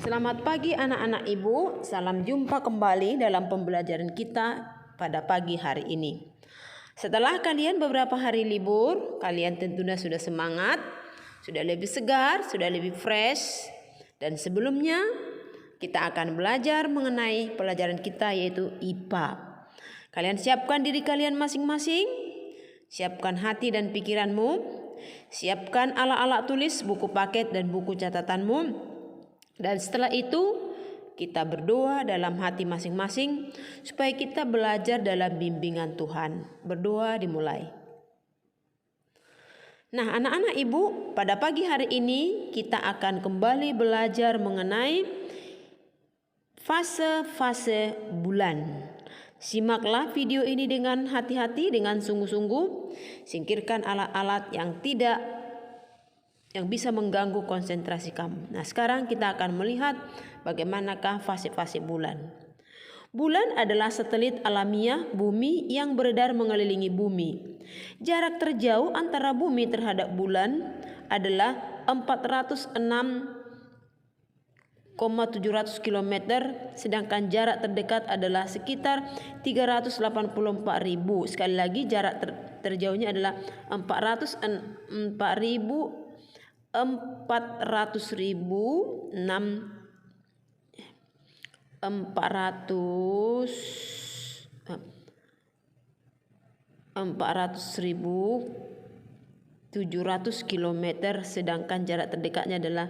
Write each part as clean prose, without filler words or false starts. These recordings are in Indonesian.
Selamat pagi anak-anak ibu, salam jumpa kembali dalam pembelajaran kita pada pagi hari ini. Setelah kalian beberapa hari libur, kalian tentunya sudah semangat, sudah lebih segar, sudah lebih fresh. Dan sebelumnya kita akan belajar mengenai pelajaran kita yaitu IPA. Kalian siapkan diri kalian masing-masing, siapkan hati dan pikiranmu, siapkan alat-alat tulis, buku paket dan buku catatanmu. Dan setelah itu kita berdoa dalam hati masing-masing supaya kita belajar dalam bimbingan Tuhan. Berdoa dimulai. Nah, anak-anak ibu, pada pagi hari ini kita akan kembali belajar mengenai fase-fase bulan. Simaklah video ini dengan hati-hati, dengan sungguh-sungguh. Singkirkan alat-alat yang bisa mengganggu konsentrasi kamu. Nah, sekarang kita akan melihat bagaimanakah fase-fase bulan. Bulan adalah satelit alamiah bumi yang beredar mengelilingi bumi. Jarak terjauh antara bumi terhadap bulan adalah 406,700 km, sedangkan jarak terdekat adalah sekitar 384.000. Sekali lagi, jarak terjauhnya adalah 400.000 km, sedangkan jarak terdekatnya adalah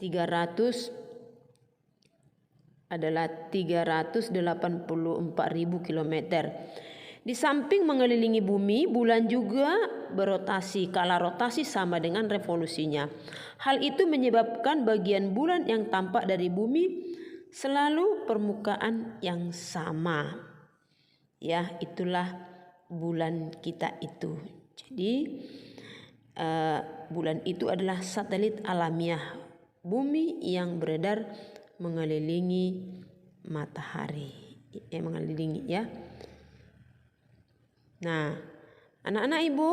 384.000 km. Di samping mengelilingi bumi, bulan juga berotasi. Kala rotasi sama dengan revolusinya. Hal itu menyebabkan bagian bulan yang tampak dari bumi selalu permukaan yang sama. Ya, itulah bulan kita itu. Jadi bulan itu adalah satelit alamiah bumi yang beredar mengelilingi matahari. Mengelilingi ya. Nah, anak-anak ibu,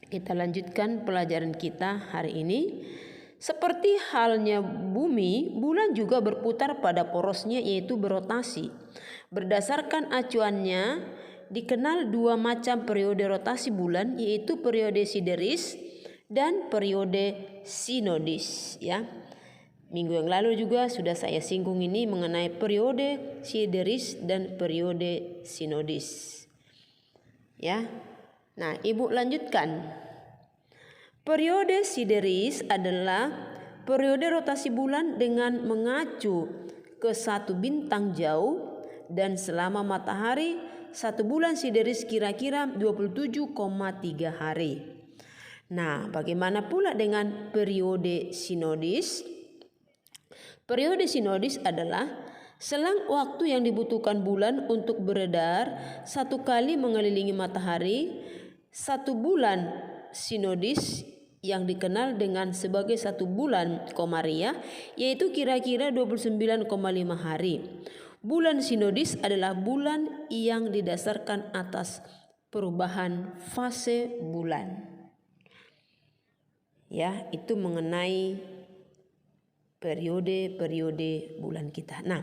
kita lanjutkan pelajaran kita hari ini. Seperti halnya bumi, bulan juga berputar pada porosnya, yaitu berotasi. Berdasarkan acuannya, dikenal dua macam periode rotasi bulan, yaitu periode sideris dan periode sinodis. Ya, minggu yang lalu juga sudah saya singgung ini mengenai periode sideris dan periode sinodis. Ya, nah ibu lanjutkan. Periode sideris adalah periode rotasi bulan dengan mengacu ke satu bintang jauh dan selama matahari satu bulan sideris kira-kira 27,3 hari. Nah, bagaimana pula dengan periode sinodis? Periode sinodis adalah selang waktu yang dibutuhkan bulan untuk beredar satu kali mengelilingi matahari. Satu bulan sinodis yang dikenal dengan sebagai satu bulan komariah, yaitu kira-kira 29,5 hari. Bulan sinodis adalah bulan yang didasarkan atas perubahan fase bulan. Ya, itu mengenai periode-periode bulan kita. Nah,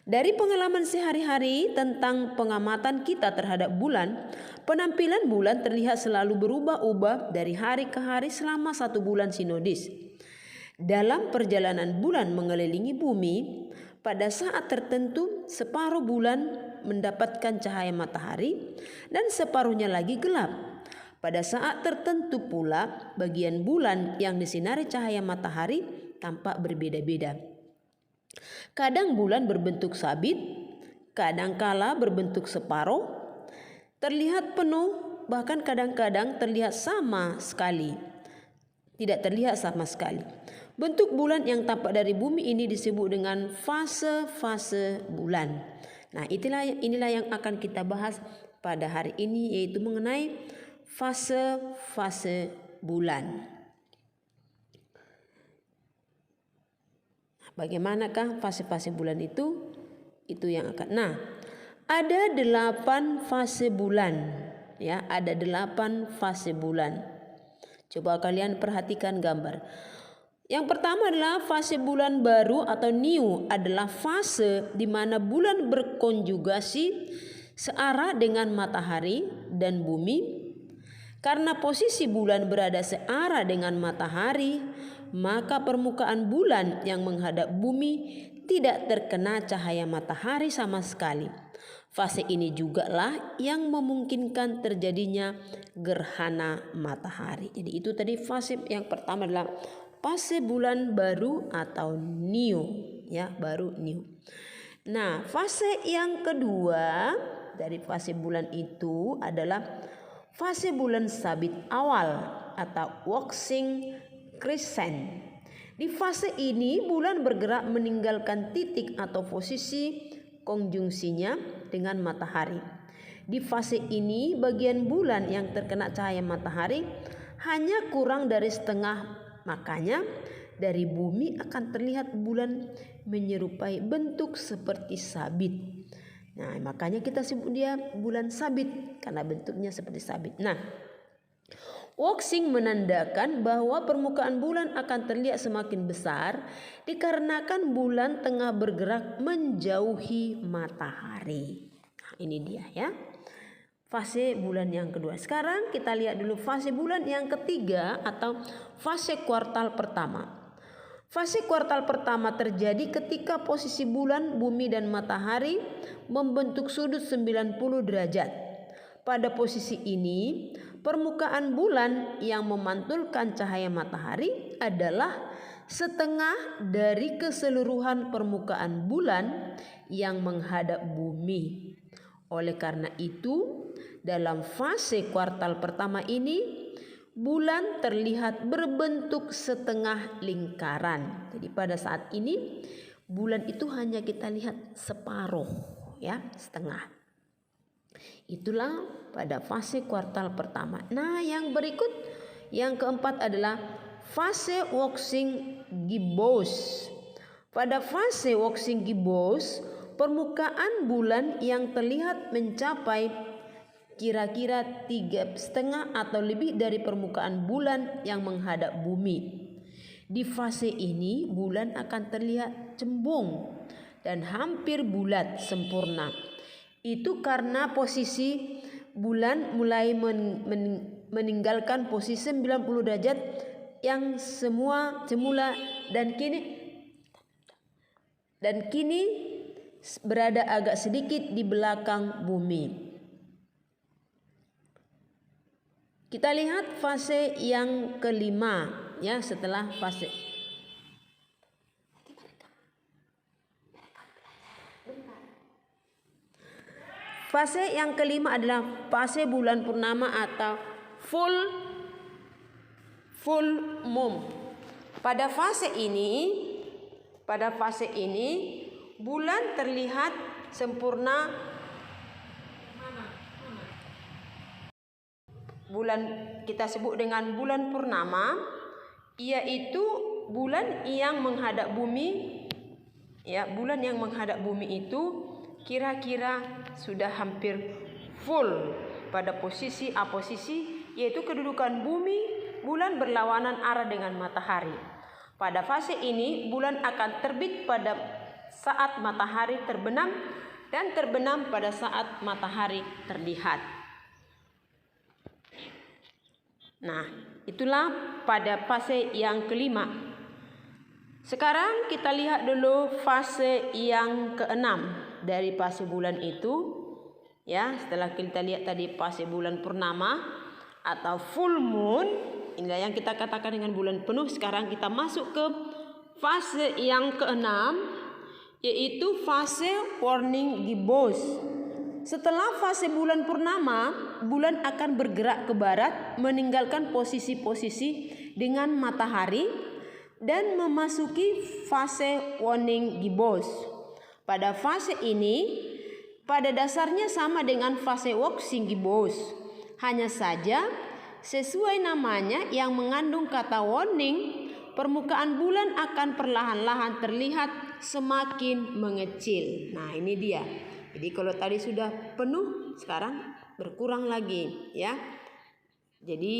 dari pengalaman sehari-hari tentang pengamatan kita terhadap bulan, penampilan bulan terlihat selalu berubah-ubah dari hari ke hari selama satu bulan sinodis. Dalam perjalanan bulan mengelilingi bumi, pada saat tertentu separuh bulan mendapatkan cahaya matahari dan separuhnya lagi gelap. Pada saat tertentu pula, bagian bulan yang disinari cahaya matahari tampak berbeda-beda. Kadang bulan berbentuk sabit, kadangkala berbentuk separuh, terlihat penuh, bahkan kadang-kadang terlihat sama sekali. Tidak terlihat sama sekali. Bentuk bulan yang tampak dari bumi ini disebut dengan fase-fase bulan. Nah, inilah yang akan kita bahas pada hari ini, yaitu mengenai fase-fase bulan. Bagaimanakah fase-fase bulan itu? Itu yang akan. Nah, ada 8 fase bulan. Ya, ada 8 fase bulan. Coba kalian perhatikan gambar. Yang pertama adalah fase bulan baru atau new, adalah fase di mana bulan berkonjugasi searah dengan matahari dan bumi. Karena posisi bulan berada searah dengan matahari, maka permukaan bulan yang menghadap bumi tidak terkena cahaya matahari sama sekali. Fase ini jugalah yang memungkinkan terjadinya gerhana matahari. Jadi itu tadi fase yang pertama adalah fase bulan baru atau new, ya, baru new. Nah, fase yang kedua dari fase bulan itu adalah fase bulan sabit awal atau waxing crescent. Di fase ini bulan bergerak meninggalkan titik atau posisi konjungsinya dengan matahari. Di fase ini bagian bulan yang terkena cahaya matahari hanya kurang dari setengah. Makanya dari bumi akan terlihat bulan menyerupai bentuk seperti sabit. Nah, makanya kita sebut dia bulan sabit karena bentuknya seperti sabit. Nah, waxing menandakan bahwa permukaan bulan akan terlihat semakin besar dikarenakan bulan tengah bergerak menjauhi matahari. Nah, ini dia ya. Fase bulan yang kedua. Sekarang kita lihat dulu fase bulan yang ketiga atau fase kuartal pertama. Fase kuartal pertama terjadi ketika posisi bulan, bumi dan matahari membentuk sudut 90 derajat. Pada posisi ini, permukaan bulan yang memantulkan cahaya matahari adalah setengah dari keseluruhan permukaan bulan yang menghadap bumi. Oleh karena itu, dalam fase kuartal pertama ini, bulan terlihat berbentuk setengah lingkaran. Jadi pada saat ini bulan itu hanya kita lihat separuh, ya, setengah. Itulah pada fase kuartal pertama. Nah, yang berikut yang keempat adalah fase waxing gibbous. Pada fase waxing gibbous, permukaan bulan yang terlihat mencapai kira-kira 3,5 atau lebih dari permukaan bulan yang menghadap bumi. Di fase ini bulan akan terlihat cembung dan hampir bulat sempurna. Itu karena posisi bulan mulai meninggalkan posisi 90 derajat yang semula dan kini berada agak sedikit di belakang bumi. Kita lihat fase yang kelima, ya, setelah fase yang kelima adalah fase bulan purnama atau full moon. Pada fase ini bulan terlihat sempurna. Bulan kita sebut dengan bulan purnama, yaitu bulan yang menghadap bumi, ya, bulan yang menghadap bumi itu kira-kira sudah hampir full pada posisi aposisi, yaitu kedudukan bumi, bulan berlawanan arah dengan matahari. Pada fase ini bulan akan terbit pada saat matahari terbenam dan terbenam pada saat matahari terlihat. Nah, itulah pada fase yang kelima. Sekarang kita lihat dulu fase yang keenam dari fase bulan itu. Ya, setelah kita lihat tadi fase bulan purnama atau full moon, inilah yang kita katakan dengan bulan penuh. Sekarang kita masuk ke fase yang keenam, yaitu fase waxing gibbous. Setelah fase bulan purnama, bulan akan bergerak ke barat meninggalkan posisi-posisi dengan matahari dan memasuki fase waxing gibbous. Pada fase ini pada dasarnya sama dengan fase waxing gibbous. Hanya saja sesuai namanya yang mengandung kata waxing, permukaan bulan akan perlahan-lahan terlihat semakin mengecil. Nah, ini dia. Jadi kalau tadi sudah penuh, sekarang berkurang lagi, ya. Jadi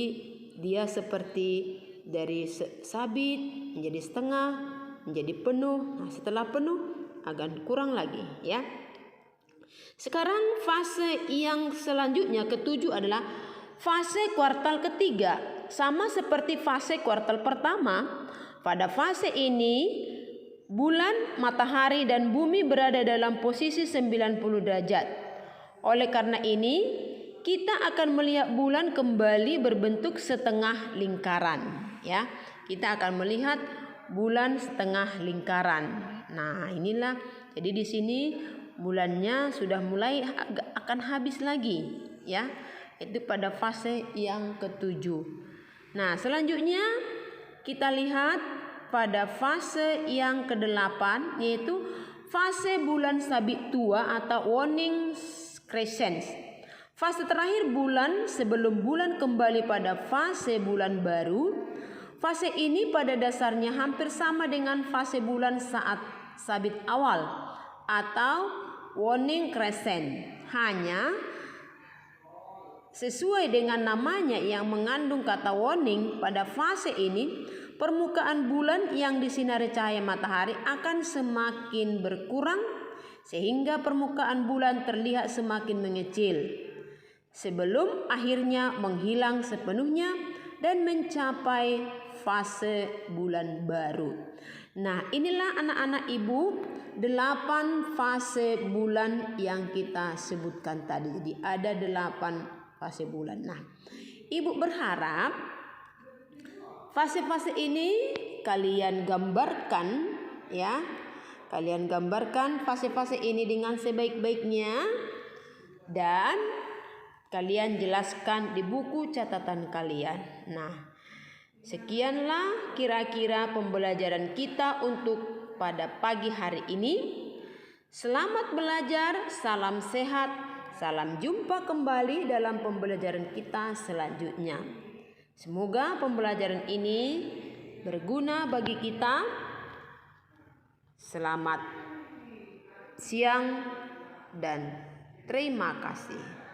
dia seperti dari sabit menjadi setengah, menjadi penuh. Nah, setelah penuh agak kurang lagi ya. Sekarang fase yang selanjutnya ketujuh adalah fase kuartal ketiga. Sama seperti fase kuartal pertama, pada fase ini bulan, matahari dan bumi berada dalam posisi 90 derajat. Oleh karena ini, kita akan melihat bulan kembali berbentuk setengah lingkaran ya. Kita akan melihat bulan setengah lingkaran. Nah, inilah jadi di sini bulannya sudah mulai akan habis lagi ya. Itu pada fase yang ketujuh. Nah, selanjutnya kita lihat pada fase yang kedelapan, yaitu fase bulan sabit tua atau waning crescent. Fase terakhir bulan sebelum bulan kembali pada fase bulan baru. Fase ini pada dasarnya hampir sama dengan fase bulan saat sabit awal atau waning crescent. Hanya sesuai dengan namanya yang mengandung kata waning, pada fase ini permukaan bulan yang disinari cahaya matahari akan semakin berkurang sehingga permukaan bulan terlihat semakin mengecil sebelum akhirnya menghilang sepenuhnya dan mencapai fase bulan baru. Nah, inilah anak-anak ibu 8 fase bulan yang kita sebutkan tadi. Jadi ada 8 fase bulan. Nah, ibu berharap fase-fase ini kalian gambarkan ya. Kalian gambarkan fase-fase ini dengan sebaik-baiknya dan kalian jelaskan di buku catatan kalian. Nah, sekianlah kira-kira pembelajaran kita untuk pada pagi hari ini. Selamat belajar, salam sehat, salam jumpa kembali dalam pembelajaran kita selanjutnya. Semoga pembelajaran ini berguna bagi kita. Selamat siang dan terima kasih.